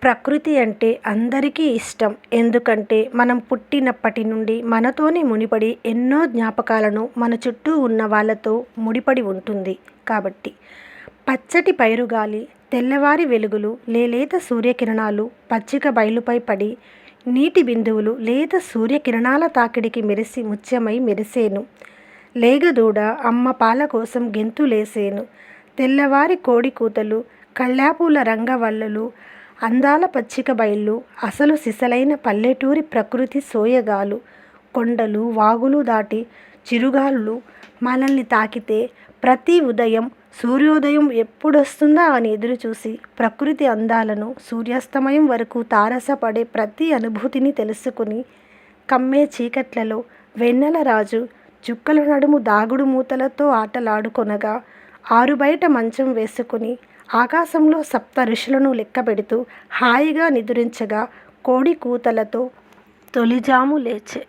ప్రకృతి అంటే అందరికీ ఇష్టం. ఎందుకంటే మనం పుట్టినప్పటి నుండి మనతోనే ముడిపడి ఎన్నో జ్ఞాపకాలను మన చుట్టూ ఉన్న వాళ్ళతో ముడిపడి ఉంటుంది. కాబట్టి పచ్చటి పైరుగాలి, తెల్లవారి వెలుగులు, లేలేత సూర్యకిరణాలు పచ్చిక బయలుపై పడి నీటి బిందువులు లేత సూర్యకిరణాల తాకిడికి మెరిసి ముత్యమై మెరిసేను. లేగదూడ అమ్మ పాల కోసం గెంతులేసేను. తెల్లవారి కోడి కూతలు, కల్లాపూల రంగవల్లులు, అందాల పచ్చిక బయళ్ళు, అసలు సిసలైన పల్లెటూరి ప్రకృతి సోయగాలు. కొండలు వాగులు దాటి చిరుగాలులు మనల్ని తాకితే ప్రతి ఉదయం సూర్యోదయం ఎప్పుడొస్తుందా అని ఎదురుచూసి ప్రకృతి అందాలను సూర్యాస్తమయం వరకు తారసపడే ప్రతి అనుభూతిని తెలుసుకుని కమ్మే చీకట్లలో వెన్నెల రాజు చుక్కల నడుము దాగుడు మూతలతో ఆటలాడుకొనగా ఆరుబయట మంచం వేసుకుని ఆకాశంలో సప్త ఋషులను లెక్కపెడుతూ హాయిగా నిదురించగా కోడి కూతలతో తొలిజాము లేచే.